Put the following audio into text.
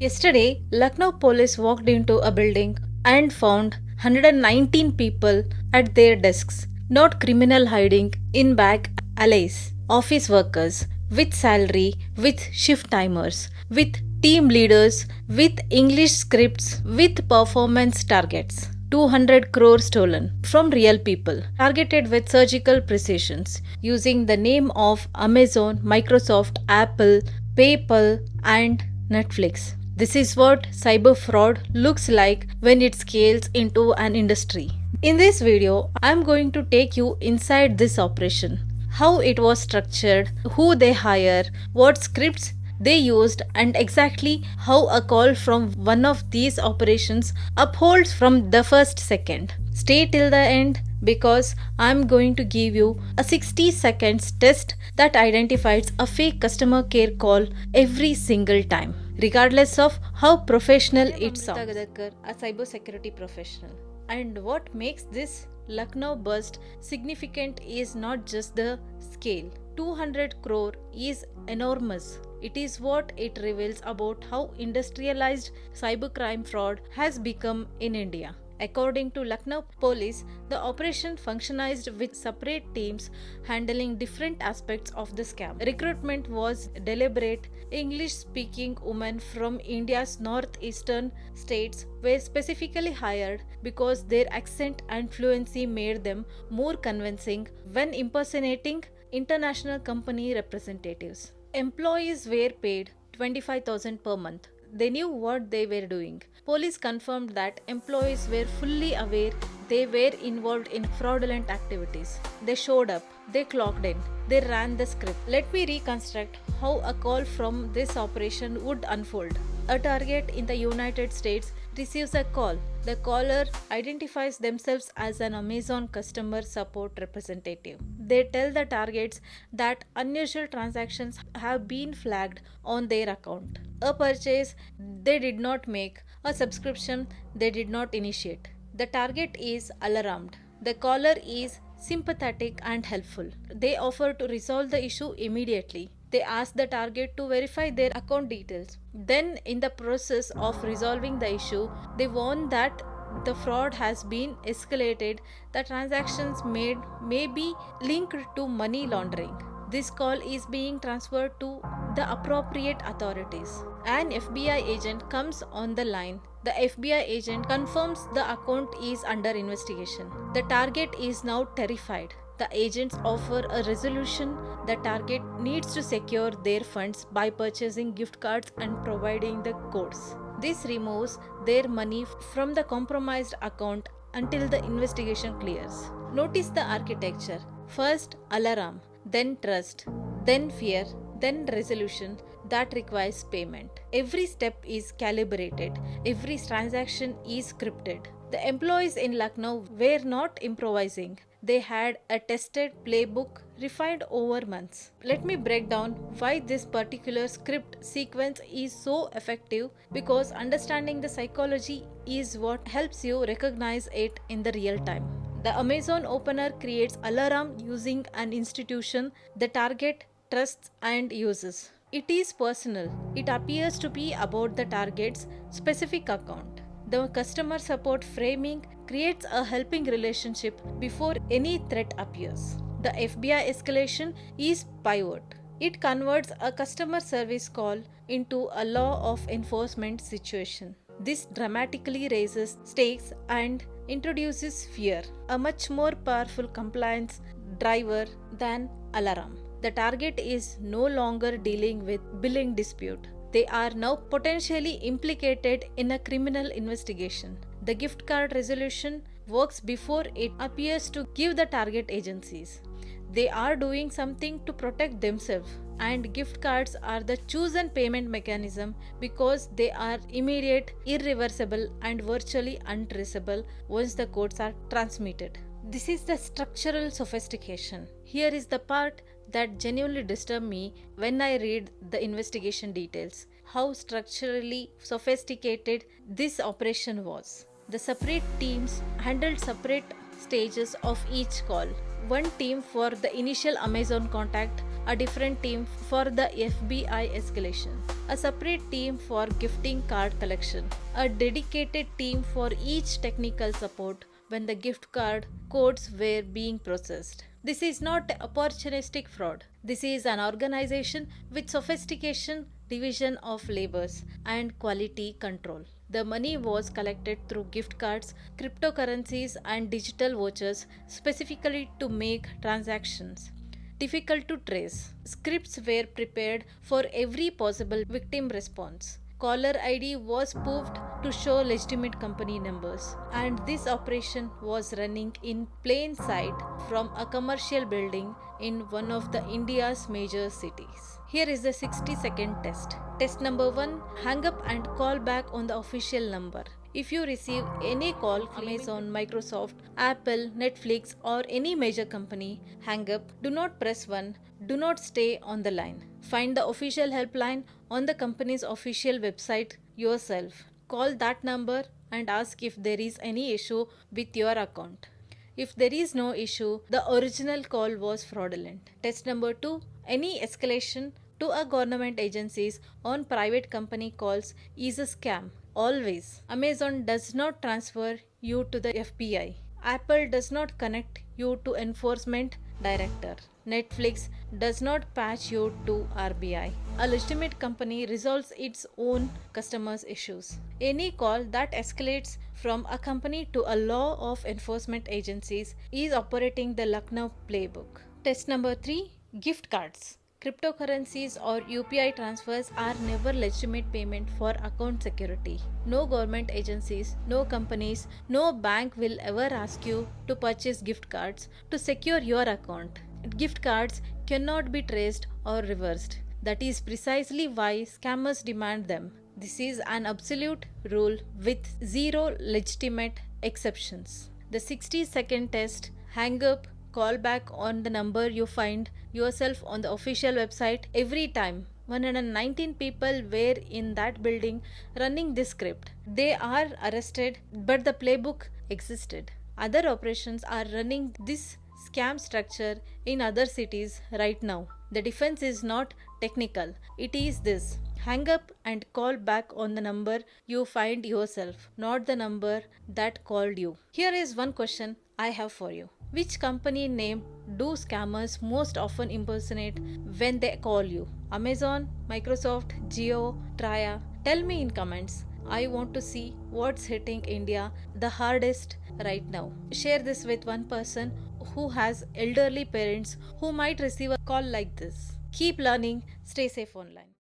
Yesterday, Lucknow police walked into a building and found 119 people at their desks, not criminal hiding in back alleys, office workers with salary, with shift timers, with team leaders, with English scripts, with performance targets. 200 crore stolen from real people, targeted with surgical precisions, using the name of Amazon, Microsoft, Apple, PayPal, and Netflix. This is what cyber fraud looks like when it scales into an industry. In this video, I'm going to take you inside this operation, how it was structured, who they hire, what scripts they used, and exactly how a call from one of these operations upholds from the first second. Stay till the end because I'm going to give you a 60 seconds test that identifies a fake customer care call every single time, regardless of how professional it sounds. A cybersecurity professional. And what makes this Lucknow burst significant is not just the scale. 200 crore is enormous. It is what it reveals about how industrialized cybercrime fraud has become in India. According to Lucknow police, the operation functionized with separate teams handling different aspects of the scam. Recruitment was deliberate. English-speaking women from India's northeastern states were specifically hired because their accent and fluency made them more convincing when impersonating international company representatives. Employees were paid 25,000 per month. They knew what they were doing. Police confirmed that employees were fully aware they were involved in fraudulent activities. They showed up, they clocked in, they ran the script. Let me reconstruct how a call from this operation would unfold. A target in the United States receives a call. The caller identifies themselves as an Amazon customer support representative. They tell the targets that unusual transactions have been flagged on their account. A purchase they did not make, a subscription they did not initiate. The target is alarmed. The caller is sympathetic and helpful. They offer to resolve the issue immediately. They ask the target to verify their account details. Then, in the process of resolving the issue, they warn that the fraud has been escalated. The transactions made may be linked to money laundering. This call is being transferred to the appropriate authorities. An FBI agent comes on the line. The FBI agent confirms the account is under investigation. The target is now terrified. The agents offer a resolution. The target needs to secure their funds by purchasing gift cards and providing the codes. This removes their money from the compromised account until the investigation clears. Notice the architecture. First, alarm, then trust, then fear, then resolution that requires payment. Every step is calibrated, every transaction is scripted. The employees in Lucknow were not improvising. They had a tested playbook refined over months. Let me break down why this particular script sequence is so effective, because understanding the psychology is what helps you recognize it in the real time. The Amazon opener creates alarm using an institution the target trusts and uses. It is personal. It appears to be about the target's specific account. The customer support framing creates a helping relationship before any threat appears. The FBI escalation is pivot. It converts a customer service call into a law of enforcement situation. This dramatically raises stakes and introduces fear, a much more powerful compliance driver than alarm. The target is no longer dealing with billing dispute. They are now potentially implicated in a criminal investigation. The gift card resolution works before it appears to give the target agencies. They are doing something to protect themselves, and gift cards are the chosen payment mechanism because they are immediate, irreversible, and virtually untraceable once the codes are transmitted. This is the structural sophistication. Here is the part that genuinely disturbed me when I read the investigation details. How structurally sophisticated this operation was. The separate teams handled separate stages of each call. One team for the initial Amazon contact a different team for the FBI escalation, a separate team for gifting card collection, a dedicated team for each technical support when the gift card codes were being processed. This is not opportunistic fraud. This is an organization with sophistication, division of labors, and quality control. The money was collected through gift cards, cryptocurrencies, and digital vouchers specifically to make transactions difficult to trace. Scripts were prepared for every possible victim response. Caller ID was spoofed to show legitimate company numbers, and this operation was running in plain sight from a commercial building in one of the India's major cities. Here is the 60-second test. Test number 1: hang up and call back on the official number. If you receive any call, Amazon, Microsoft, Apple, Netflix, or any major company, hang up. Do not press 1. Do not stay on the line. Find the official helpline on the company's official website yourself. Call that number and ask if there is any issue with your account. If there is no issue, the original call was fraudulent. Test number 2: any escalation to a government agencies on private company calls is a scam. Always. Amazon does not transfer you to the FBI. Apple does not connect you to enforcement director. Netflix does not patch you to RBI. A legitimate company resolves its own customers' issues. Any call that escalates from a company to a law of enforcement agencies is operating the Lucknow playbook. Test number 3: gift cards. Cryptocurrencies or UPI transfers are never legitimate payment for account security. No government agencies, no companies, no bank will ever ask you to purchase gift cards to secure your account. Gift cards cannot be traced or reversed. That is precisely why scammers demand them. This is an absolute rule with zero legitimate exceptions. The 60-second test: hang up, call back on the number you find yourself on the official website every time. 119 people were in that building running this script. They are arrested, but the playbook existed. Other operations are running this scam structure in other cities right now. The defense is not technical, it is this: hang up and call back on the number you find yourself, not the number that called you. Here is one question I have for you. Which company name do scammers most often impersonate when they call you? Amazon, Microsoft, Jio, Traya? Tell me in comments. I want to see what's hitting India the hardest right now. Share this with one person who has elderly parents who might receive a call like this. Keep learning, stay safe online.